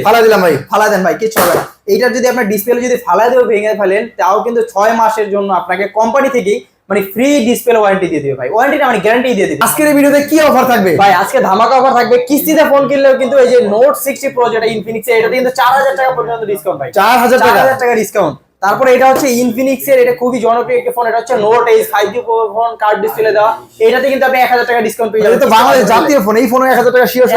ফালা দিলাম ভাই, ফালা দেন ভাই, কিছু হবে না। এইটার যদি আপনার ডিসপ্লে যদি ফালা দিয়ে ভেঙে ফেলেন, তাও কিন্তু 6 মাসের জন্য আপনাকে কোম্পানি থেকেই মানে ফ্রি ডিসপ্লে ওয়ারেন্টি দিয়ে দিবে ভাই। ওয়ারেন্টি না মানে গ্যারান্টি দিয়ে দিবে। আজকের এই ভিডিওতে কি অফার থাকবে ভাই আজকে ধামাকা অফার থাকবে। কিস্তিতে ফোন কিনলেও কিন্তু এই যে নোট 60 প্রো যেটা ইনফিনিক্স এর, এটা কিন্তু 4000 টাকা পর্যন্ত ডিসকাউন্ট ভাই। 4000 টাকা ডিসকাউন্ট। তারপরে এটা হচ্ছে ইনফিনিক্স এর, এটা খুবই জনপ্রিয় একটা ফোন, এটা হচ্ছে note H 5G phone, card display দেওয়া। এটাতে কিন্তু আপনি 1000 টাকা ডিসকাউন্ট পেয়ে যাবেন। এটা তো বাংলাদেশ জাতীয় ফোন, এই ফোনে 1000 টাকা শিওর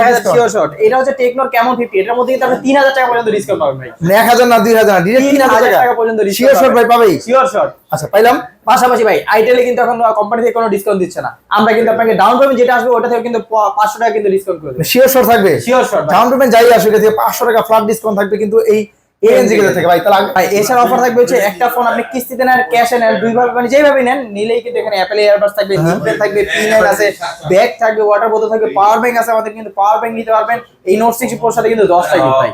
শট। এটা হচ্ছে টেকনোর ক্যামন 50, এটার মধ্যে কিন্তু আপনি 3000 টাকা পর্যন্ত ডিসকাউন্ট পাবেন ভাই। 1000 না 2000 না, ডাইরেক্ট 3000 টাকা পর্যন্ত শিওর শট ভাই পাবেই। Sure shot. আচ্ছা পাইলাম। পাশাপাশি ভাই আইটেলে কিন্তু এখন কোম্পানি থেকে কোনো ডিসকাউন্ট দিচ্ছে না। আমরা কিন্তু আপনাকে ডাউন পেমেন্ট যেটা আসবে ওটা থেকে কিন্তু 500 টাকা কিন্তু ডিসকাউন্ট করে দেব। শিওর শট থাকবে, শিওর শট। ডাউন পেমেন্ট যাই আসে এটা থেকে 500 টাকা ফ্ল্যাট ডিসকাউন্ট থাকবে কিন্তু এই এএনজি কে থেকে ভাই। তাহলে ভাই এছাড়া অফার থাকবে হচ্ছে একটা ফোন আপনি কিস্তিতে নেন, ক্যাশে নেন, দুইভাবে মানে যেভাবে নেন নিলেই কিন্তু এখানে অ্যাপল এয়ারবাডস থাকবে, নিকবেল থাকবে, P9 আছে, ব্যাগ থাকবে, ওয়াটার বোতল থাকবে, পাওয়ার ব্যাংক আছে আমাদের, কিন্তু পাওয়ার ব্যাংক নিতে পারবেন। এই নোট 60 প্রোর সাথে কিন্তু 10 টা গিফট ভাই।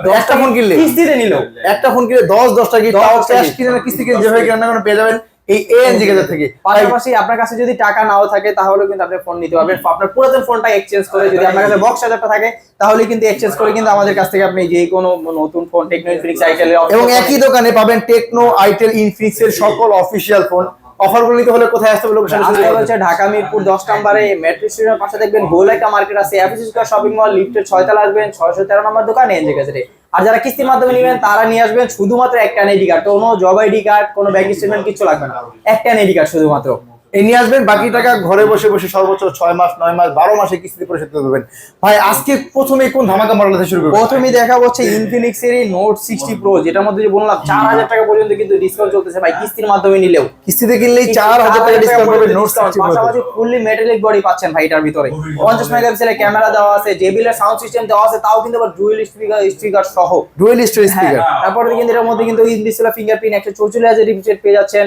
10টা ফোন কিনলে কিস্তিতে নিলো, একটা ফোন কিনলে 10টা গিফট, তাও ক্যাশ কিনে না কিস্তি কিনে যেভাবে কিনে না কোনো পেয়ে যাবেন এই এএনজি কে থেকে। পাশাপাশি আপনার কাছে যদি টাকা নাও থাকে তাহলে কিন্তু আপনি ফোন নিতে পারবেন। আপনার পুরাতন ফোনটা এক্সচেঞ্জ করে, যদি আপনার কাছে বক্স চার্জারটা থাকে তাহলে কিন্তু এক্সচেঞ্জ করে কিন্তু আমাদের কাছ থেকে আপনি যে কোনো নতুন ফোন টেকনো ইনফিনিক্স আইটেল এবং একই দোকানে পাবেন টেকনো আইটেল ইনফিনিক্স এর সকল অফিশিয়াল ফোন। অফারগুলো নিতে হলে কোথায় আসতে হবে? লোকেশন হচ্ছে ঢাকা মিরপুর 10 নম্বরে মেট্রো স্টেশনের পাশে দেখবেন গোল একটা মার্কেট আছে, অ্যাপিস স্কয়ার শপিং মল লিফটের 6 তলা আসবেন, 613 নম্বর দোকান এনজে গ্যাজেটে। আর যারা কিস্তির মাধ্যমে নেবেন তারা নিয়ে আসবেন শুধুমাত্র একটা আইডি কার্ড, কোনো জব আইডি কার্ড, কোনো ব্যাংক স্টেটমেন্ট কিছু লাগবে না, একটা আইডি কার্ড শুধুমাত্র। এই নিয়ে আসবেন, বাকি টাকা ঘরে বসে বসে সর্বোচ্চ 6 মাস 9 মাস 12 মাসে কিস্তি পরিশোধ করতে পারবেন। ভাই আজকে প্রথমে কোন ধামাকা মডেল থেকে শুরু করব? প্রথমেই দেখা হচ্ছে ইনফিনিক্স এর নোট 60 প্রো, যেটার মধ্যে যে বললাম 4000 টাকা পর্যন্ত কিন্তু ডিসকাউন্ট চলতেছে ভাই কিস্তির মাধ্যমে নিলেও। কিস্তিতে কিনলেই 4000 টাকা ডিসকাউন্ট পাবেন নোট 60 প্রো। পাশাপাশি ফুললি মেটালিক বডি পাচ্ছেন ভাই এটার ভিতরে। 50 মেগাপিক্সেলের ক্যামেরা দেওয়া আছে, JBL এর সাউন্ড সিস্টেম দেওয়া আছে, তাও কিন্তু আবার ডুয়াল স্পিকার সহ। Dual speaker. তারপরে কিন্তু এর মধ্যে কিন্তু ইন ডিসপ্লে ফিঙ্গারপ্রিন্ট 144,000 রিফ্রেশ পেয়ে যাচ্ছেন,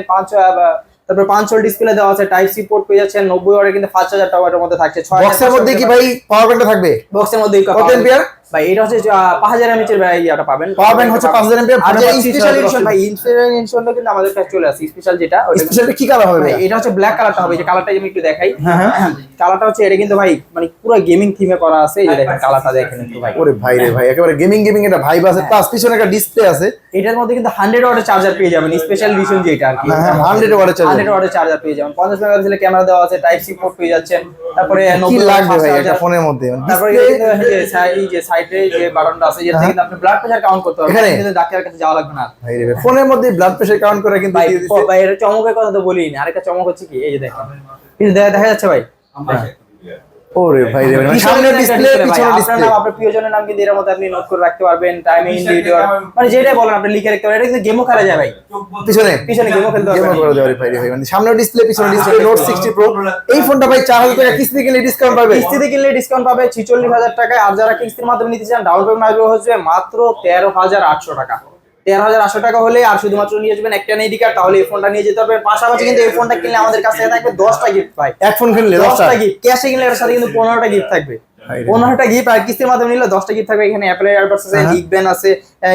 তারপর 5 হোল ডিসপ্লে দেওয়া আছে, টাইপ সি পোর্ট পেয়ে যাচ্ছেন, 90 ওয়াটের কিন্তু 5000 টাকার মধ্যে থাকছে। বক্সের মধ্যে কি ভাই পাওয়ার ব্যাংকটা থাকবে? বক্সের মধ্যে কত এম্পিয়ার ভাই? এটা হচ্ছে 5000 mAh এর ইয়াটা পাবেন। পাওয়ার ব্যাংক হচ্ছে 5000 এমপিআর। আর যে স্পেশাল এডিশন ভাই, স্পেশাল এডিশনটা কিন্তু আমাদের কাছে চলে আসে। স্পেশাল যেটা ওটা স্পেশাল কি কালার হবে ভাই? এটা হচ্ছে ব্ল্যাক কালারটা হবে। এই যে কালারটা আমি একটু দেখাই। হ্যাঁ কালারটা হচ্ছে এটা কিন্তু ভাই মানে পুরো গেমিং থিমে করা আছে। এই যে দেখেন কালারটা দেখেন একটু ভাই। ওরে ভাই রে ভাই, একেবারে গেমিং এটা ভাইব আছে, প্লাস পিছনে একটা ডিসপ্লে আছে। এটার মধ্যে কিন্তু 100 ওয়াটের চার্জার পেয়ে যাবেন, স্পেশাল এডিশন যেটা আর কি। 100 ওয়াটের চার্জার, 100 ওয়াটের চার্জার পেয়ে যাবেন। 50 মেগাপিক্সেলের ক্যামেরা দেওয়া আছে, টাইপ সি পোর্ট পেয়ে যাচ্ছেন। তারপরে কি লাগবে ভাই একটা ফোনের মধ্যে? তারপরে এই যে সাইডে যে বাটনটা আছে, যেটা থেকে আপনি ব্লাড প্রেসার কাউন্ট করতে পারবেন, কিন্তু ডাক্তারের কাছে যাওয়া লাগবে না ভাই রে। ফোনের মধ্যে ব্লাড প্রেসার কাউন্ট করে কিন্তু ভাই এর চমকের কথা তো বলিনি। আরেকটা চমক হচ্ছে কি, এই যে দেখেন কিন্তু দেখা যাচ্ছে ভাই। ওরে ভাই রে, সামনে ডিসপ্লে পিছনে ডিসপ্লে। আপনার প্রিয়জনের নাম কিন্তু এর মধ্যে আপনি নোট করে রাখতে পারবেন, টাইমিং ইন্ডিকেটর মানে যেটা বলেন আপনি লিখে রাখতে পারবেন। এটা কিন্তু গেমও খেলা যায় ভাই, পিছনে গেমও খেলতে পারবেন। গেমও করা যাবে ভাই রে ভাই, মানে সামনে ডিসপ্লে পিছনে ডিসপ্লে। নোট 60 প্রো এই ফোনটা ভাই 4000 টাকা কিস্তিতে কিনলে ডিসকাউন্ট পাবে। কিস্তিতে কিনলে ডিসকাউন্ট পাবে 46000 টাকায়। আর যারা কিস্তির মাধ্যমে নিতে চান ডাউন পেমেন্ট আসবে হচ্ছে মাত্র 13800 টাকা। 13800 টাকা হলে আর শুধুমাত্র নিয়ে আসবেন একটা আইডি কার্ড, তাহলে এই ফোনটা নিয়ে যেতে পারবেন। পাশাপাশি কিন্তু এই ফোনটা কিনলে আমাদের কাছে থাকবে 10টা গিফট ভাই। এক ফোন কিনলে 10টা গিফট, ক্যাশে কিনলে এর সাথে কিন্তু 15টা গিফট থাকবে। 15টা গিফট, আর কিস্তির মাধ্যমে নিলে 10টা গিফট থাকবে। এখানে অ্যাপল এয়ারবাডস আছে, নিকবেল আছে,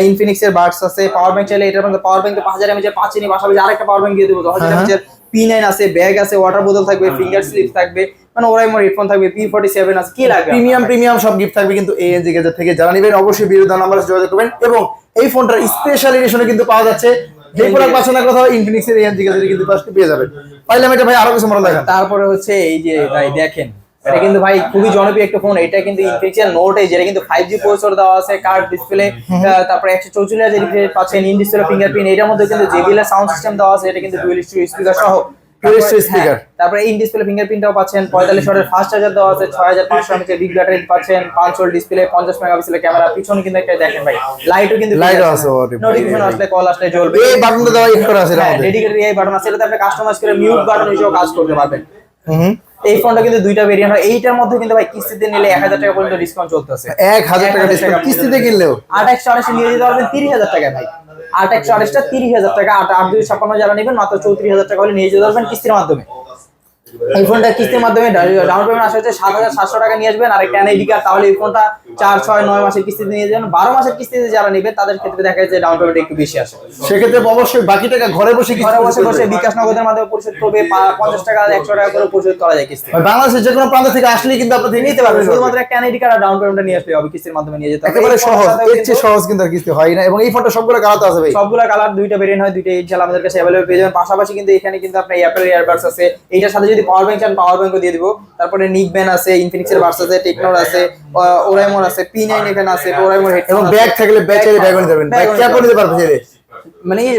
ইনফিনিক্স এর বাডস আছে, পাওয়ার ব্যাংক চাইলে এটার মধ্যে পাওয়ার ব্যাংক 5000 mAh 5 ইনি, পাশাপাশি আরেকটা পাওয়ার ব্যাংক দিয়ে দেবো 10000 mAh। P9 আছে, ব্যাগ আছে, ওয়াটার বোতল থাকবে, ফিঙ্গার স্লিপ থাকবে, মানে ওরাই মোর হেডফোন থাকবে, P47 আছে, কি লাগবে প্রিমিয়াম সব গিফট থাকবে কিন্তু এএনজি গ্যাজেট থেকে। যারা নেবেন অবশ্যই ভিডিও দেওয়া নাম্বারে যোগাযোগ করবেন। এবং এই ফোনটার স্পেশাল এডিশনে কিন্তু পাওয়া যাচ্ছে, যে প্রোডাক্ট পাচ্ছেন না কোথাও ইনফিনিক্স এর এএনজি গ্যাজেটে কিন্তু পাশে পেয়ে যাবেন। পাইলাম এটা ভাই, আরো কিছু মডেল দেখান। তারপরে হচ্ছে এই যে ভাই দেখেন, এটা কিন্তু ভাই খুবই জনপ্রিয় একটা ফোন। এটা কিন্তু ইনফিনিক্স এর নোট এইচ, যেটা কিন্তু 5G প্রসেসর দেওয়া আছে, কার্ড ডিসপ্লে, তারপরে 144,000 রিফ্রেশ পাচ্ছেন, ইন ডিসপ্লে ফিঙ্গারপ্রিন্ট। এটার মধ্যে কিন্তু JBL এর সাউন্ড সিস্টেম দেওয়া আছে, এটা কিন্তু ডুয়াল স্পিকার সহ। তারপরে ইন ডিসপ্লে ফিঙ্গারপ্রিন্টটাও পাচ্ছেন, 45 ওয়াটের ফাস্ট চার্জার দেওয়া আছে, 6500 mAh বিগ ব্যাটারি পাচ্ছেন, 5 হোল ডিসপ্লে, 50 মেগাপিক্সেলের ক্যামেরা। পিছনে কিন্তু একটা দেখেন ভাই লাইটও কিন্তু আছে, নোটিফিকেশন আসলে কল আসলে জ্বলবে। এই বাটনটা দেওয়া ইন করা আছে এর মধ্যে, ডেডিকেটেড এই বাটন আছে, এটাতে আপনি কাস্টমাইজ করে মিউট বাটন হিসেবে কাজ করতে পারবেন। এই ফোনটা কিন্তু দুইটা ভেরিয়েন্ট হয়। এইটার মধ্যে কিন্তু ভাই কিস্তিতে নিলে 1000 টাকা পর্যন্ত ডিসকাউন্ট চলতেছে। 1000 টাকা ডিসকাউন্ট কিস্তিতে কিনলেও। 8128 নিয়ে যেতে পারবেন 30000 টাকায় ভাই। 8128টা 30000 টাকা, 8256 যারা নেবেন মাত্র 34000 টাকা হলে নিয়ে যেতে পারবেন কিস্তির মাধ্যমে। এই ফোনটা কিস্তির মাধ্যমে ডাউন পেমেন্ট আসা হচ্ছে 7700 টাকা নিয়ে আসবেন, আর একটা এনআইডি কার্ড, তাহলে এই ফোনটা 4, 6, 9 মাসের কিস্তিতে নিয়ে যাবেন। 12 মাসের কিস্তিতে যারা নেবে তাদের ক্ষেত্রে দেখা যায় ডাউন পেমেন্ট একটু বেশি আসে। সেক্ষেত্রে অবশ্যই বাকি টাকা ঘরে বসে বসে বিকাশ নগদের মাধ্যমে পরিশোধ করবে, 50 টাকা 100 টাকা করে পরিশোধ করা যায় কিস্তি। বাংলাদেশের যে কোনো প্রান্ত থেকে আসলে কিন্তু আপনি নিতে পারবেন, শুধুমাত্র একটা এনআইডি কার্ড আর ডাউন পেমেন্টটা নিয়ে আসলে হবে, কিস্তির মাধ্যমে নিয়ে যেতে হবে। একেবারে সহজ, এর চেয়ে সহজ কিন্তু আর কিস্তি হয় না। এবং এই ফোনটা সবগুলো কালার আছে ভাই, সবগুলো কালার দুইটা ভেরিয়েন্ট হয়, দুইটা ইনশাআল্লাহ আমাদের কাছে अवेलेबल পেয়ে যাবেন। পাশাপাশি কিন্তু এখানে কিন্তু আপনার অ্যাপল এয়ারবাডস আছে, এইটার সাথে যদি পাওয়ার ব্যাংক চান পাওয়ার ব্যাংকও দিয়ে দিব। তারপরে নিকবেন আছে, ইনফিনিক্সের বাডস আছে, টেকনোর আছে, ওরাইমোর আছে, P9 এখানে আছে, ওরাইমোর হেডফোন এবং ব্যাগ থাকলে ব্যাচের ব্যাগ নিতে পারবেন, ব্যাগ ক্যাপ নিতে পারবেন।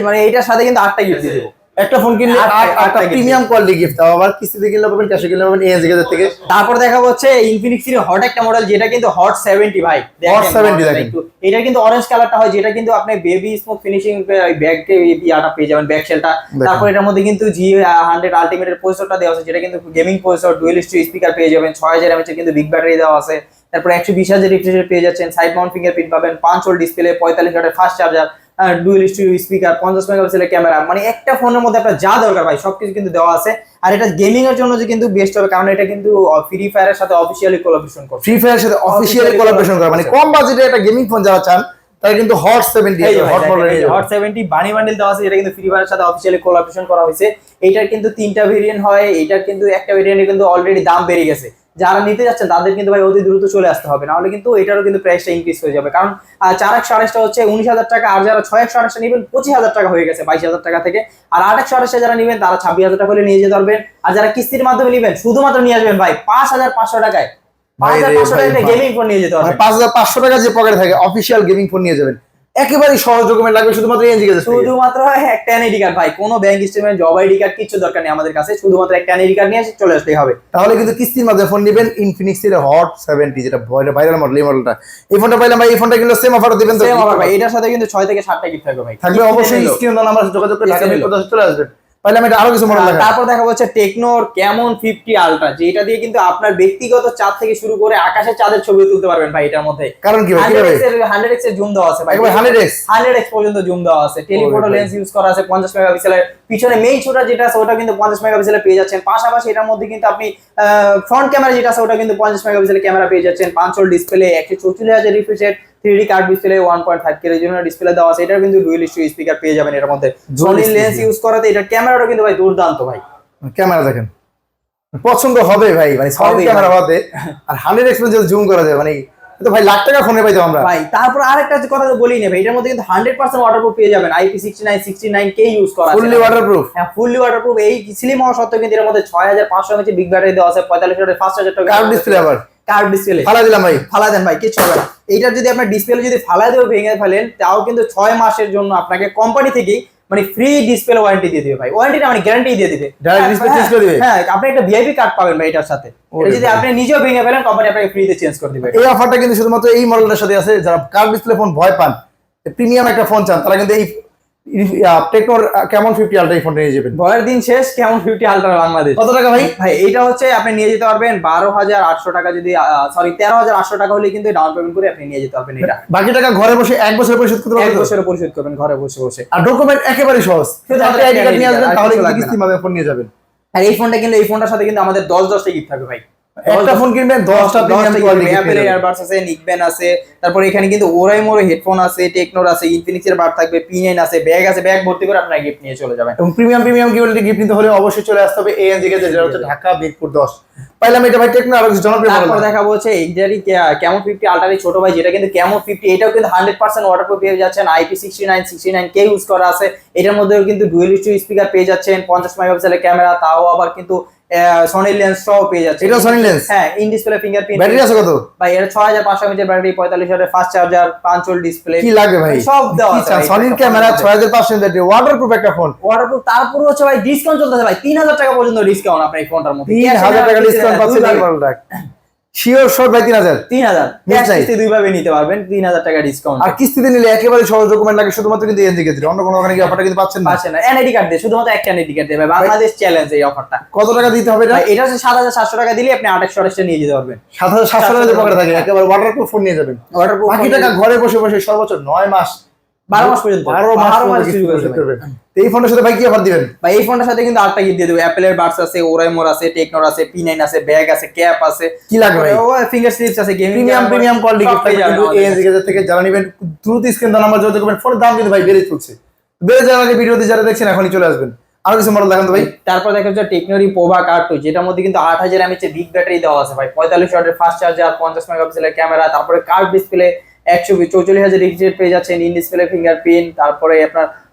মানে এইটার সাথে কিন্তু 8টা গিফট দিয়ে দেব। একটা ফোন কিনলে 8টা প্রিমিয়াম কোয়ালিটি গিফট, তাও আবার কিস্তিতে কিনলে পাবেন, ক্যাশে কিনলে পাবেন ANZ গেজের থেকে। তারপর দেখাবো হচ্ছে ইনফিনিক্সের হট একটা মডেল, যেটা কিন্তু হট 70 ভাই। হট 70 দেখেন, এটা কিন্তু অরেঞ্জ কালারটা হয়, যেটা কিন্তু আপনি বেবি স্মুথ ফিনিশিং ব্যাগকে ইয়াটা পেয়ে যাবেন, ব্যাক শেলটা। তারপর এটার মধ্যে কিন্তু G100 আলটিমেটের প্রসেসরটা দেওয়া আছে, যেটা কিন্তু gaming processor, dual stereo speaker পেয়ে যাবেন, 6000 mAh এর কিন্তু বিগ ব্যাটারি দেওয়া আছে। তারপর 120,000 রিফ্রেশ পেয়ে যাচ্ছেন, সাইড মাউন্ট ফিঙ্গারপ্রিন্ট পাবেন, 5 ভোল্ট ডিসপ্লে, 45 ওয়াটের fast charger, dual stereo speaker, 50 মেগাপিক্সেলের ক্যামেরা। মানে একটা ফোনের মধ্যে আপনার যা দরকার ভাই সবকিছু কিন্তু দেওয়া আছে। আর এটা গেমিং এর জন্য যে কিন্তু বেস্ট হবে, কারণ এটা কিন্তু ফ্রি ফায়ারের সাথে অফিশিয়ালি কোলাবোরেশন করে, ফ্রি ফায়ারের সাথে অফিশিয়ালি কোলাবোরেশন করে। মানে কম বাজেটে একটা গেমিং ফোন যারা চান তারা কিন্তু হট 70 হট মডেল, হট 70 বানি বান্ডেল দেওয়া আছে, যেটা কিন্তু ফ্রি ফায়ারের সাথে অফিশিয়ালি কোলাবোরেশন করা হয়েছে। এইটার কিন্তু 3টা ভেরিয়েন্ট হয়, এইটার কিন্তু একটা ভেরিয়েন্টে কিন্তু অলরেডি দাম বেড়ে গেছে। যারা নিতে যাচ্ছেন তাদের কিন্তু ভাই অতি দ্রুত চলে আসতে হবে, নাহলে কিন্তু এটারও কিন্তু প্রাইসটা ইনক্রিজ হয়ে যাবে। কারণ 4/128টা হচ্ছে 19,000 টাকা, আর যারা 6/128টা নেবেন 25,000 টাকা হয়ে গেছে, 22,000 টাকা থেকে। আর 8/128 যারা নেবেন তারা 26,000 টাকা করে নিয়ে যেতে পারবেন। আর যারা কিস্তির মাধ্যমে নেবেন শুধুমাত্র নিয়ে আসবেন ভাই 5,500 টাকায়, 5,500 টাকায় গেমিং ফোন নিয়ে যেতে পারবেন। 5,500 টাকা যে পকেটে থাকে অফিশিয়াল গেমিং ফোন নিয়ে যাবেন। একেবারে সহজ ডকুমেন্ট লাগবে, শুধুমাত্র ANZ গেজের থেকে। শুধুমাত্র একটা এনআইডি কার্ড ভাই, কোনো bank statement, job ID card কিছু দরকার নেই আমাদের কাছে, শুধুমাত্র একটা এনআইডি কার্ড নিয়ে এসে চলে আসতেই হবে। তাহলে কিন্তু কিস্তির মাধ্যমে ফোন নেবেন ইনফিনিক্সের হট 70, যেটা ভাইরাল মডেল। এই মডেলটা, এই ফোনটা পাইলাম ভাই, এই ফোনটা কিন্তু সেম অফার দিবেন তো? সেম অফার ভাই, এটার সাথে কিন্তু 6 থেকে 7টা গিফট থাকবে ভাই। থাকবে অবশ্যই, স্ক্রিন নাম্বার যোগাযোগ করে ঢাকা মেট্রো চলে আসবেন। পাইলাম এটা আরো কিছু মডেল দেখান। তারপর দেখা হচ্ছে টেকনোর ক্যামন 50 আলট্রা, যেটা দিয়ে কিন্তু আপনার ব্যক্তিগত চাঁদ থেকে শুরু করে আকাশের চাঁদের ছবি তুলতে পারবেন ভাই এটার মধ্যে। কারণ কি ভাই, 100x এর জুম দেওয়া আছে ভাই, একবার 100x পর্যন্ত জুম দেওয়া আছে। টেলিফোটো লেন্স ইউজ করা আছে 50 মেগাপিক্সেলের, পিছনে মেইন ছোটা যেটা আছে ওটা কিন্তু 50 মেগাপিক্সেলে পেয়ে যাচ্ছেন। পাশাপাশি এটার মধ্যে কিন্তু আপনি ফ্রন্ট ক্যামেরা যেটা আছে ওটা কিন্তু 50 মেগাপিক্সেলের ক্যামেরা পেয়ে যাচ্ছেন, 5 volt display, 144,000 refresh 3D card display, 1.5 কে রেজোলিউশনের ডিসপ্লে দেওয়া আছে। এটার কিন্তু ডুয়াল স্টিরিও স্পিকার পেয়ে যাবেন এর মধ্যে। সনি লেন্স ইউজ করাতে এটার ক্যামেরাটা কিন্তু ভাই দুর্দান্ত ভাই। ক্যামেরা দেখেন পছন্দ হবে ভাই, মানে সনি ক্যামেরা হতে। আর 100x যদি জুম করা যায়, মানে তো ভাই লাখ টাকা ফোনে পাইতো আমরা ভাই। তারপর আরেকটা কথা তো বলি না ভাই, এটার মধ্যে কিন্তু 100% ওয়াটারপ্রুফ পেয়ে যাবেন, IP69 69K ইউজ করা আছে, ফুললি ওয়াটারপ্রুফ। হ্যাঁ ফুললি ওয়াটারপ্রুফ। এই স্লিম হওয়া সত্ত্বেও কিন্তু এর মধ্যে 6500 mAh বিগ ব্যাটারি দেওয়া আছে, 45 ওয়াটের ফাস্ট চার্জার টাকা, কার্ভ ডিসপ্লে, আবার কার্ভ ডিসপ্লে। ফালা দিলাম ভাই, ফালা দেন ভাই কিছু হবে না। এইটার যদি আপনার ডিসপ্লে যদি ফালা দিয়ে ভেঙে ফেলেন তাও কিন্তু 6 মাসের জন্য আপনাকে কোম্পানি থেকেই মানে ফ্রি ডিসপ্লে ওয়ারেন্টি দিয়ে দিবে ভাই। ওয়ারেন্টিটা মানে গ্যারান্টি দিয়ে দিবে, ডাইরেক্ট ডিসপ্লে চেঞ্জ করে দিবে। হ্যাঁ আপনি একটা ভিআইপি কার্ড পাবেন ভাই এটার সাথে। এটা যদি আপনি নিজেও ভেঙে ফেলেন কোম্পানি আপনাকে ফ্রিতে চেঞ্জ করে দিবে। এই অফারটা কিন্তু শুধুমাত্র এই মডেলটার সাথে আছে। যারা কার্ভ ডিসপ্লে ফোন ভয় পান, প্রিমিয়াম একটা ফোন চান, তারা কিন্তু এই টেকনোর ক্যামন 50 আলট্রা এই ফোনটা নিয়ে যাবেন। ভয়ের দিন শেষ, কেমন 50 আলট্রা বাংলাদেশ। কত টাকা ভাই? ভাই এইটা হচ্ছে আপনি নিয়ে যেতে পারবেন 12,800 টাকা, যদি সরি 13,800 টাকা হলে কিন্তু ডাউন পেমেন্ট করে আপনি নিয়ে যেতে পারবেন। এটা বাকি টাকা ঘরে বসে 1 বছর পরিশোধ করতে পারবেন, 1 বছরে পরিশোধ করবেন ঘরে বসে বসে। আর ডকুমেন্ট একেবারে সহজ, শুধু একটা আইডি কার্ড নিয়ে আসবেন, তাহলে কিন্তু লাগবে না। কিস্তির মাধ্যমে ফোন নিয়ে যাবেন। আর এই ফোনটার সাথে কিন্তু আমাদের 10টা গিফট থাকবে ভাই। একটা ফোন কিনবেন 10টা প্রিমিয়াম কোয়ালিটি অ্যাপল এয়ারবাডস আছে, নিকবেন আছে, তারপর এখানে কিন্তু ওরাইমোর হেডফোন আছে, টেকনোর আছে, ইনফিনিক্সের বাড থাকবে, P9 আছে, ব্যাগ আছে, ব্যাগ ভর্তি করে আপনারা গিফট নিয়ে চলে যাবেন। এবং প্রিমিয়াম কোয়ালিটি গিফট নিতে হলে অবশ্যই চলে আসতে হবে ANZ গেজে, যেটা হচ্ছে ঢাকা মিরপুর 10। পাইলাম এটা ভাই টেকনো আরো কিছু জনপ্রিয় মডেল। তারপর দেখাবো হচ্ছে এইটারই ক্যামন 50 আলট্রারি ছোট ভাই, যেটা কিন্তু ক্যামন 50, এটাও কিন্তু 100% ওয়াটারপ্রুফ পেয়ে যাচ্ছেন, IP69 69K ইউজ করা আছে। এটার মধ্যেও কিন্তু ডুয়াল স্টিরিও স্পিকার পেয়ে যাচ্ছেন, 50 মেগাপিক্সেলের ক্যামেরা, তাও আবার কিন্তু সনি লেন্স সহ পেয়ে যাচ্ছে। এটা সনি লেন্স, হ্যাঁ ইন ডিসপ্লে ফিঙ্গারপ্রিন্ট। ব্যাটারি আছে কত ভাই? এর 6500 mAh ব্যাটারি, 45 ওয়াটের ফাস্ট চার্জার, 5 ভোল্ট ডিসপ্লে। কি লাগে ভাই? সব দেওয়া আছে। সনির ক্যামেরা 6500 ব্যাটারি, ওয়াটারপ্রুফ একটা ফোন। ওয়াটারপ্রুফ। তারপর হচ্ছে ভাই ডিসকাউন্ট চলতেছে ভাই, 3000 টাকা পর্যন্ত ডিসকাউন্ট আপনার এই ফোনটার মধ্যে। 3000 টাকা ডিসকাউন্ট পাচ্ছেন এই মডেলটা। শিওর শর্ট ভাই 3000 কিস্তি দুইভাবে নিতে পারবেন, 3000 টাকা ডিসকাউন্ট। আর কিস্তিতে নিলে একেবারে সহজ ডকুমেন্ট লাগে, শুধুমাত্র কিন্তু ANZ গেজে, অন্য কোনো ওখানে কি অফারটা কিন্তু পাচ্ছেন না। এনআইডি কার্ড দিয়ে, শুধুমাত্র একটা এনআইডি কার্ড দেবে, বাংলাদেশ চ্যালেঞ্জ এই অফারটা। কত টাকা দিতে হবে এটা? এটা হচ্ছে 7700 টাকা দিলে আপনি 2800 নিয়ে যেতে পারবেন। 7700 টাকা পকেটে থাকে, একেবারে ওয়াটারপ্রুফ ফোন নিয়ে যাবেন। ওয়াটারপ্রুফ। বাকি টাকা ঘরে বসে বসে সর্বোচ্চ 9 মাস 12 মাস পর্যন্ত 12 মাস 12 মাস পর্যন্ত সুযোগ আছে কিস্তি ভাই। করবেন। তো এই ফোনটার সাথে ভাই কি অফার দিবেন? ভাই এই ফোনটার সাথে কিন্তু আরেকটা গিফট দিয়ে দেবো, অ্যাপেলের বাডস আছে, ওরাইমোর আছে, টেকনোর আছে, P9 আছে, ব্যাগ আছে, ক্যাপ আছে, কি লাগবে ভাই? ফিঙ্গার স্লিপস আছে, গেমিং প্রিমিয়াম কোয়ালিটি গিফট থাকবে কিন্তু এএনজি গ্যাজেট থেকে। যারা নেবেন দ্রুত স্ক্রিন দাও নাম্বার যোগাযোগ করবেন। ফোনের দাম কিন্তু ভাই বেড়ে চলছে, বেড়ে যাওয়ার আগে ভিডিওতে যারা দেখছেন এখনই চলে আসবেন। আরো কিছু মডেল দেখান তো ভাই। তারপর দেখা যাচ্ছে টেকনোরি পোভা কার্ড টু, যেটার মধ্যে কিন্তু 8000 mAh বিগ ব্যাটারি দেওয়া আছে ভাই, 45 ওয়াটের ফাস্ট চার্জার, 50 মেগাপিক্সেলের ক্যামেরা, তারপরে কার্ভ ডিসপ্লে, 144,000 রিফ্রেশ পেয়ে যাচ্ছেন, ইন ডিসপ্লে ফিঙ্গারপ্রিন্ট, তারপরে আপনার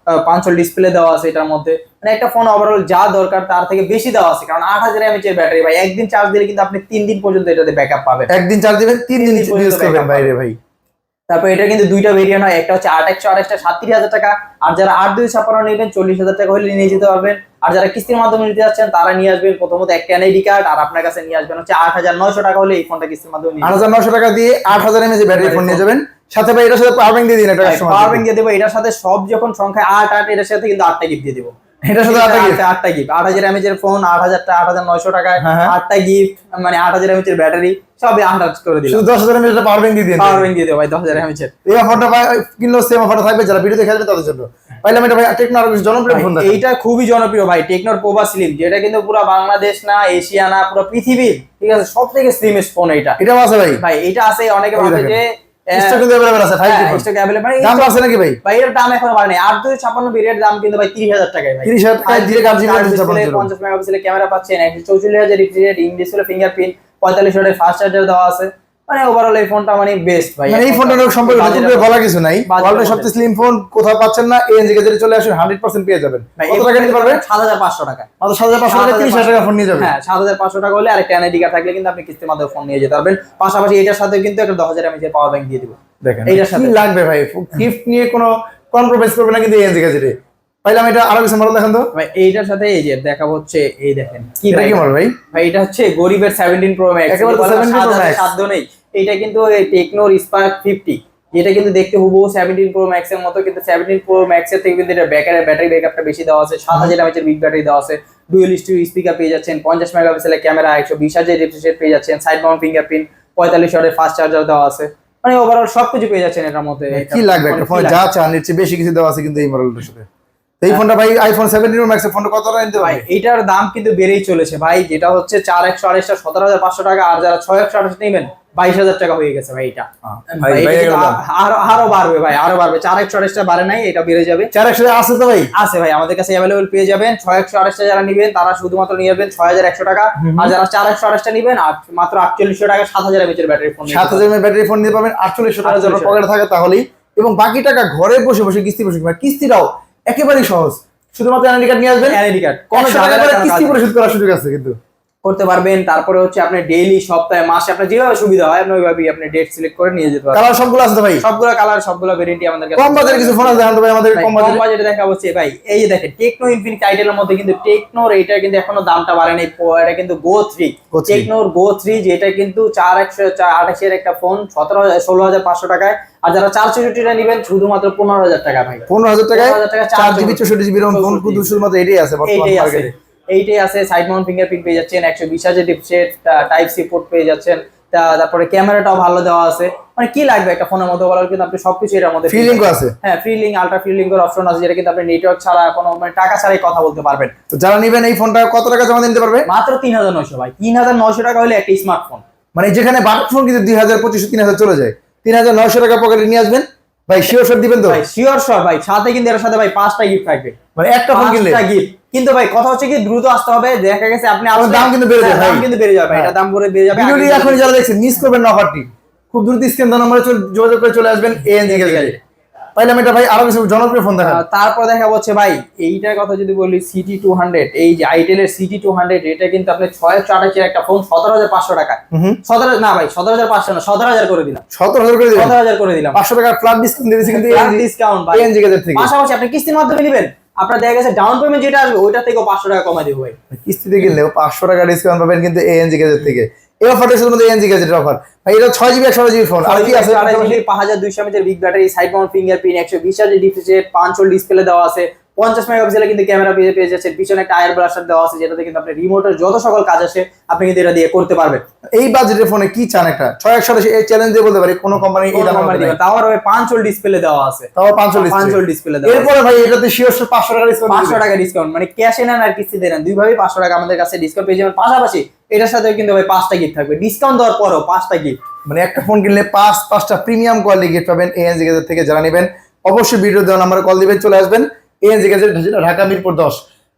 5 ডিসপ্লে দেওয়া আছে এটার মধ্যে। মানে একটা ফোন ওভারঅল যা দরকার তার থেকে বেশি দেওয়া আছে, কারণ 8000 mAh এর ব্যাটারি ভাই, একদিন চার্জ দিলে কিন্তু আপনি 3 দিন পর্যন্ত এটাতে ব্যাকআপ পাবেন। একদিন চার্জ দিবেন 3 দিন ইউজ করবেন বাইরে ভাই। তারপর এটা কিন্তু দুইটা ভেরিয়েন্ট হয়, একটা হচ্ছে 8/128 37,000 টাকা, আর যারা 8/256 নেবেন 40,000 টাকা হলে নিয়ে যেতে পারবেন। আর যারা কিস্তির মাধ্যমে নিতে যাচ্ছেন তারা নিয়ে আসবেন প্রথমত একটা এনআইডি কার্ড, আর আপনার কাছে নিয়ে আসবেন হচ্ছে 8,900 টাকা হলে এই ফোনটা কিস্তির মাধ্যমে নিয়ে 8,900 টাকা দিয়ে 8000 mAh ব্যাটারি ফোন নিয়ে যাবেন। সাথে ভাই এটার সাথে পাওয়ার ব্যাংক দিয়ে দিন, এটা কাস্টমার পাওয়ার ব্যাংক দিয়ে দেবো। এটার সাথে সব যখন সংখ্যা 8 এটার সাথে কিন্তু 8টা গিফট দিয়ে দেবো। এটার সাথে 8টা গিফট, 8টা গিফট, 8000 mAh এর ফোন, 8,900 টাকায়, হ্যাঁ, হ্যাঁ। 8টা গিফট, মানে 8000 mAh এর ব্যাটারি, সবই 8 করে দিলাম। শুধু 10,000 mAh এর পাওয়ার ব্যাংক দিয়ে দিন। পাওয়ার ব্যাংক দিয়ে দেবো ভাই 10,000 mAh এর। এই অফারটা ভাই কিনলেও সেম অফারটা থাকবে যারা ভিডিও দেখে আসবে তাদের জন্য। পাইলাম এটা ভাই টেকনো আরো কিছু জনপ্রিয় ফোন দেখান। এইটা খুবই জনপ্রিয় ভাই, টেকনোর পোভা স্লিম, যেটা কিন্তু পুরো বাংলাদেশ না, এশিয়া না, পুরো পৃথিবীর ঠিক আছে সবথেকে স্লিমেস্ট ফোন এইটা। এটাও আছে ভাই? ভাই এটা আছে, অনেকে ওই ভাবে দেখেন। যে স্টক কিন্তু अवेलेबल আছে 5G ফোন। স্টক अवेलेबल, দাম আছে নাকি ভাই? ভাই এর দাম এখনো বাড়েনি, 8/256 ভেরিয়েন্ট দাম কিন্তু ভাই 30,000 টাকায় ভাই। 30,000 টাকায় দিয়ে কাজ দিবেন 50 মেগাপিক্সেলের ক্যামেরা পাচ্ছেন, 144,000 রিফ্রেশ ইন ডিসপ্লে ফিঙ্গারপ্রিন্ট, 45 ওয়াটের ফাস্ট চার্জার দেওয়া আছে। মানে ওভারঅল এই ফোনটা মানে বেস্ট ভাই। মানে এই ফোনটার সম্পর্কে নতুন করে বলা কিছু নাই। ওয়ার্ল্ডের সবচেয়ে স্লিম ফোন কোথাও পাচ্ছেন না, এএনজি গ্যাজেটে চলে আসুন 100% পেয়ে যাবেন। কত টাকা নিতে পারবেন? 7,500 টাকা। মাত্র 7,500 টাকা 30,000 টাকা ফোন নিয়ে যাবেন। হ্যাঁ 7,500 টাকা হলে আরেকটা এনআইডি কার্ড থাকলে কিন্তু আপনি কিস্তির মাধ্যমে ফোন নিয়ে যেতে পারবেন। পাশাপাশি এটার সাথে কিন্তু একটা 10,000 mAh এর পাওয়ার ব্যাংক দিয়ে দিব। দেখেন এইটার সাথে কি লাগবে ভাই, গিফট নিয়ে কোনো কম্প্রোমাইজ করবে না কিন্তু এএনজি গ্যাজেটে। পাইলাম এটা আরো কিছু মডেল দেখান তো ভাই। এইটার সাথে এই যে দেখাবো হচ্ছে, এই দেখেন কি এটা ভাই, কি মডেল ভাই? ভাই এটা হচ্ছে গরিবের 17 প্রো ম্যাক্স, একেবারে 17 Pro Max। সাধ্য নেই। এটা কিন্তু টেকনোর স্পার্ক 50, যেটা কিন্তু দেখতে হুবহু 17 প্রো ম্যাক্স এর মতো, কিন্তু 17 প্রো ম্যাক্স এর থেকে কিন্তু এটা ব্যাটারি ব্যাকআপটা বেশি দেওয়া আছে, 7,000 mAh এর বিগ ব্যাটারি দেওয়া আছে, ডুয়াল স্টিরিও স্পিকার পেয়ে যাচ্ছেন, 50 মেগাপিক্সেলের ক্যামেরা, 120,000 রিফ্রেশ পেয়ে যাচ্ছেন, সাইড মাউন্ট ফিঙ্গারপ্রিন্ট, 45 ওয়াটের ফাস্ট চার্জার দেওয়া আছে। মানে ওভারঅল সবকিছু পেয়ে যাচ্ছেন এটার মধ্যে। কি লাগবে একটা ফোন যা চান এর চেয়ে বেশি কিছু দেওয়া আছে কিন্তু এই মডেলটার সাথে। এই ফোনটা ভাই আইফোন 17 প্রো ম্যাক্স এর ফোনটা কত টাকা নিতে ভাই ভাই? এটার দাম কিন্তু বেড়েই চলেছে ভাই, যেটা হচ্ছে 4/128 17,500 টাকা, আর যারা 6/128 নেবেন 22,000 টাকা হয়ে গেছে ভাই। এটা ভাই ভাই, ভাই এটা কিন্তু আরো বাড়বে ভাই, আরো বাড়বে। 4/128 টা বাড়ে নাই, এটা বেড়ে যাবে। 400 আছে তো ভাই? আছে ভাই, আমাদের কাছে अवेलेबल পেয়ে যাবেন। 6/128 টা যারা নেবেন তারা শুধুমাত্র নিয়ে যাবেন 6,100 টাকা, আর যারা 4/128 টা নেবেন মাত্র 4800 টাকা 7,000 mAh এর battery phone 7,000 mAh battery phone নিতে পারবেন 4800 টাকা যারা পকেটে থাকে তাহলেই, এবং বাকি টাকা ঘরে বসে বসে কিস্তি পরিশোধ করবেন। কিস্তিটাও একেবারেই সহজ, শুধুমাত্র এনআইডি কার্ড নিয়ে আসবেন, এনআইডি কার্ড কোনো টাকা করে কিস্তি পরিশোধ করার সুযোগ আছে কিন্তু করতে পারবেন। তারপরে হচ্ছে আপনি ডেইলি, সপ্তাহে, মাসে আপনার যেভাবে সুবিধা হয় আপনি ওইভাবেই আপনি ডেট সিলেক্ট করে নিয়ে যেতে পারবেন। কালার সবগুলো আছে তো ভাই? সবগুলো কালার, সবগুলো ভেরিয়েন্টই আমাদের কাছে। কম বাজারে কিছু ফোন আছে দেখান তো ভাই আমাদের। কম বাজেটে দেখা হচ্ছে ভাই, এই যে দেখেন টেকনো ইনফিনিক্স আইটেলের মধ্যে কিন্তু টেকনোর এইটা কিন্তু এখনো দামটা বাড়ে নাই। এটা কিন্তু গো 3, টেকনোর গো 3, যেটা কিন্তু 4/128 এর একটা ফোন 16,500 টাকায়, আর যারা 464 টা নেবেন শুধুমাত্র 15,000 টাকা ভাই। 15,000 টাকায় 4GB 4GB ROM ফোন শুধুমাত্র এটাই আছে বর্তমানে মার্কেটে। এইটাই আছে। সাইড মাউন্ট ফিঙ্গারপ্রিন্ট পেয়ে যাচ্ছেন, 120,000 ডিসপ্লে, টাইপ সি পোর্ট পেয়ে যাচ্ছেন, তারপরে ক্যামেরাটাও ভালো দেওয়া আছে। মানে কি লাগবে একটা ফোনের মধ্যে বলার, কিন্তু আপনি সবকিছু এর মধ্যে ফ্রি লিংক আছে। হ্যাঁ ফ্রি লিংক, আলট্রা ফ্রি লিংকের অপশন আছে, যেটা কিন্তু আপনি নেটওয়ার্ক ছাড়া কোনো মানে টাকা ছাড়াই কথা বলতে পারবেন। তো যারা নেবেন এই ফোনটা কত টাকা জমা দিতে পারবে? মাত্র 3,900 ভাই। 3,900 টাকা হলে একটা স্মার্টফোন। মানে যেখানে বাটন ফোন কিন্তু 2,000 2500 3,000 চলে যায়, 3,900 টাকা পকেটে নিয়ে আসবেন ভাই। শিওর শট দিবেন তো ভাই? শিওর শট ভাই। সাথে কিন্তু এর সাথে ভাই 5টা গিফট থাকবে, মানে একটা ফোন কিনলে 5টা গিফট। কিন্তু ভাই কথা হচ্ছে কি দ্রুত আসতে হবে, দেখা গেছে আপনি দাম কিন্তু বেড়ে যাবে, দাম কিন্তু বেড়ে যাবে, এটা দাম করে বেড়ে যাবে। ভিডিওটি এখন যারা দেখছেন মিস করবেন না অফারটি, খুব দ্রুত স্ক্রিন দাও নম্বরে যোগাযোগ করে চলে আসবেন এএনজি গ্যাজেটে। পাইলাম এটা ভাই আরো কিছু জনপ্রিয় ফোন দেখান। তারপর দেখা হচ্ছে ভাই, এইটার কথা যদি বলি সিটি 200, এই যে আইটেলের সিটি 200, এটা কিন্তু আপনি 628 এর একটা ফোন 17,500 টাকা। 17 না ভাই, 17,500 না, 17,000 করে দিলাম। 17,000 করে দিবেন? 17,000 করে দিলাম। 500 টাকা ফ্ল্যাট ডিসকাউন্ট দিয়েছি কিন্তু ডিসকাউন্ট ভাই এএনজি গ্যাজেট থেকে। পাশাপাশি আপনি কিস্তির মাধ্যমে নেবেন, আপনার দেখা গেছে ডাউন পেমেন্ট যেটা আসবে ওইটা থেকেও 500 টাকা কমাই দেবো ভাই। কিস্তিতে কিনলেও 500 টাকা ডিসকাউন্ট পাবেন কিন্তু এএনজি গ্যাজেট থেকে। এই অফারটা শুধুমাত্র এএনজি গ্যাজেটের অফার ভাই। এটা 6GB 128GB ফোন। আর কি আছে? 5200 mAh big battery, side Mount fingerprint, 120,000 display, 5 display দেওয়া আছে, 50 মেগাপিক্সেলের কিন্তু ক্যামেরা পেয়ে যাচ্ছেন, পিছনে একটা আয়ার ব্লাস্টার দেওয়া আছে যেটাতে কিন্তু আপনি রিমোটের যত সকল কাজ আসে আপনি কিন্তু এটা দিয়ে করতে পারবেন। এই বাজেটের ফোনে কি চান? একটা 6/128 এই চ্যালেঞ্জ দিয়ে বলতে পারি কোন কোম্পানি এই দাম দিবে। তাও আবার 5 হোল ডিসপ্লে দেওয়া আছে, তাও 5 হোল ডিসপ্লে দেওয়া আছে। এরপরে ভাই এটাতে শিওর 500 টাকা ডিসকাউন্ট, 500 টাকা ডিসকাউন্ট, মানে ক্যাশে নেন আর কিস্তিতে নেন দুইভাবেই 500 টাকা আমাদের কাছে ডিসকাউন্ট পেয়ে যাবেন। পাশাপাশি এটার সাথে কিন্তু ভাই 5টা গিফট থাকবে, ডিসকাউন্ট দেওয়ার পরও 5টা গিফট। মানে একটা ফোন কিনলে 5টা প্রিমিয়াম কোয়ালিটি গিফট পাবেন এএনজি গ্যাজেট থেকে। যারা নেবেন অবশ্যই ভিডিও দেওয়া নাম্বারে কল দিবেন, চলে আসবেন এএনজি গ্যাজেট, ঢাকা মিরপুর 10।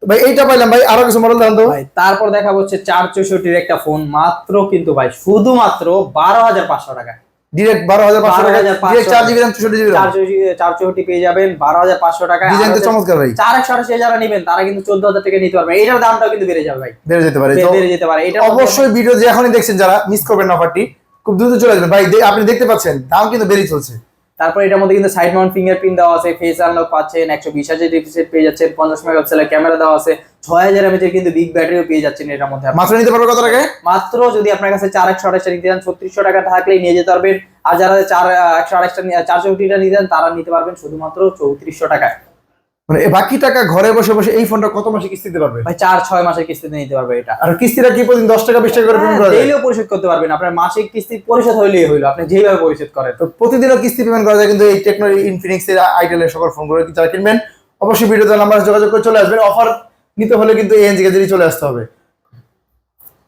ভাই এইটা পাইলাম, ভাই আরো কিছু মডেল দেন তো ভাই। তারপর দেখা হচ্ছে 464 একটা ফোন, মাত্র কিন্তু ভাই শুধুমাত্র 12,500 টাকা, ডিরেক্ট 12,500 টাকা, 12,500 direct 4GB RAM 64GB RAM, 464 পেয়ে যাবেন 12,500 টাকা। ডিজাইন তো চমৎকার ভাই। 4128 যারা নেবেন তারা কিন্তু 14,000 টাকা নিতে পারবেন। এটার দামটাও কিন্তু বেড়ে যাবে ভাই, বেড়ে যেতে পারে। তো বেড়ে যেতে পারে। এটা অবশ্যই ভিডিও যে এখনই দেখছেন যারা মিস করবেন না, অফারটি খুব দ্রুত চলে আসবেন ভাই। আপনি দেখতে পাচ্ছেন দাম কিন্তু বেড়ে চলছে। তারপর এটার মধ্যে কিন্তু সাইড মাউন্ট ফিঙ্গারপ্রিন্ট দেওয়া আছে, ফেস আনলক পাচ্ছেন, 120Hz রিফ্রেশ পেয়ে যাচ্ছেন, 50 মেগাপিক্সেলের ক্যামেরা দেওয়া আছে, 6000 mAh কিন্তু বিগ ব্যাটারিও পেয়ে যাচ্ছেন এটার মধ্যে। মাত্র নিতে পারবে কত টাকা? মাত্র যদি আপনার কাছে 4128 নিতে চান 3600 টাকা থাকলেই নিয়ে যেতে পারবেন। আর যারা 464টা নিতে চান তারা নিতে পারবেন শুধুমাত্র 3400 টাকায়। মানে বাকি টাকা ঘরে বসে বসে এই ফোনটা কত মাসে কিস্তি দিতে পারবে? ভাই 4-6 মাসের কিস্তিতে নিতে পারবে এটা। আর কিস্তিটা কি প্রতিদিন 10 টাকা 20 টাকা করে পেমেন্ট করা যায়? ডেইলিও পরিশোধ করতে পারবেন, আপনার মাসিক কিস্তি পরিশোধ হইলেই হইলো, আপনি যেভাবে পরিশোধ করেন। তো প্রতিদিনও কিস্তি পেমেন্ট করা যায় কিন্তু এই টেকনো ইনফিনিক্স এর আইটেলের সকল ফোনগুলো যারা কিনবেন অবশ্যই ভিডিওতে নাম্বারে যোগাযোগ করে চলে আসবেন। অফার নিতে হলে কিন্তু এএনজি গ্যাজেটই চলে আসতে হবে।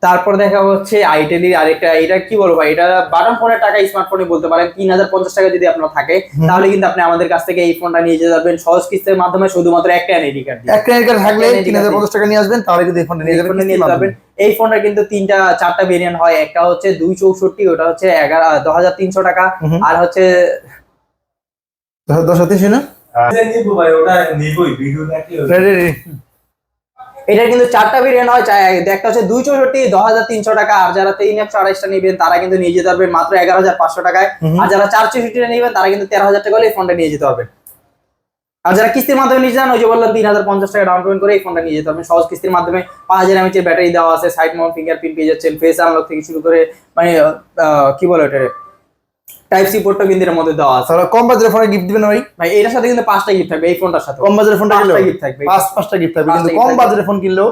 তারপর দেখা হচ্ছে আইটেলের আরেকটা, এটা কি বলবো ভাই, এটা বাটন ফোনের টাকা স্মার্টফোনে বলতে পারেন। 3050 টাকা যদি আপনার থাকে তাহলে কিন্তু আপনি আমাদের কাছ থেকে এই ফোনটা নিয়ে যেতে পারবেন সহজ কিস্তির মাধ্যমে, শুধুমাত্র একটা এনআইডি কার্ড দিয়ে। একটা এনআইডি কার্ড থাকলে 3050 টাকা নিয়ে আসবেন, তাহলে কিন্তু এই ফোনটা নিয়ে যাবেন। এই ফোনটা কিন্তু 4টা ভেরিয়েন্ট হয়, একটা হচ্ছে 264, ওটা হচ্ছে 10300 টাকা, আর হচ্ছে 10,300 না? নিবো ভাই, ওটা নিবই ভিডিও দেখলে। এটা কিন্তু 4টা ভেরিয়েন্ট হয়, একটা হচ্ছে 264 10,300 টাকা, আর যারা 3128টা নেবেন তারা কিন্তু নিয়ে যেতে পারবেন মাত্র 11,500 টাকায়। আর যারা 464টা নেবেন তারা কিন্তু 13,000 টাকা হলে এই ফোনটা নিয়ে যেতে পারবেন। আর যারা কিস্তির মাধ্যমে নিয়ে যান, ওই যে বললাম 3050 টাকা ডাউন পেমেন্ট করে এই ফোনটা নিয়ে যেতে পারবেন সহজ কিস্তির মাধ্যমে। 5000 mAh ব্যাটারি দেওয়া আছে, সাইড মাউন্ট ফিঙ্গারপ্রিন্ট পেয়ে যাচ্ছেন, ফেস আনলক থেকে শুরু করে মানে কি বলে ওটা টাইপ সি পোর্টটা কিন্তু এর মধ্যে দেওয়া আছে। তাহলে কম বাজেটের ফোনে গিফট দিবেন ভাই? ভাই এটার সাথে কিন্তু 5টা গিফট থাকবে এই ফোনটার সাথে। কম বাজেটের ফোনটা কিনলে 5টা গিফট থাকবে, 5টা গিফট থাকবে। কিন্তু কম বাজেটের ফোন কিনলেও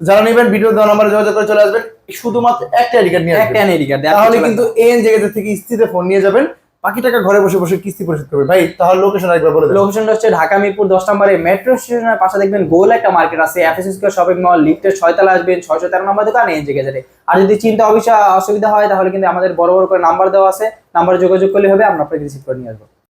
যারা নেবেন ভিডিও দেওয়া নাম্বারে যোগাযোগ করে চলে আসবেন, শুধুমাত্র একটা আইডি কার্ড নিয়ে আসবেন, একটা এনআইডি কার্ড তাহলে কিন্তু এএনজি গ্যাজেট থেকে কিস্তিতে ফোন নিয়ে যাবেন, বাকি টাকা ঘরে বসে বসে কিস্তি পরিশোধ করবেন। ভাই তাহলে লোকেশন একবার বলে দেন। লোকেশনটা হচ্ছে ঢাকা মিরপুর 10 নম্বরে মেট্রো স্টেশনের পাশে দেখবেন গোল একটা মার্কেট আছে, এফএস স্কয়ার শপিং মল, লিফটের 6 তলায় আসবেন, 613 নম্বর দোকান এনজি গ্যাজেটে। আর যদি চিন্তা অসুবিধা হয় তাহলে কিন্তু আমাদের বড় বড় করে নাম্বার দেওয়া আছে, নাম্বারে যোগাযোগ করলে হবে, আমরা আপনাকে রিসিভ করে নিয়ে আসবো।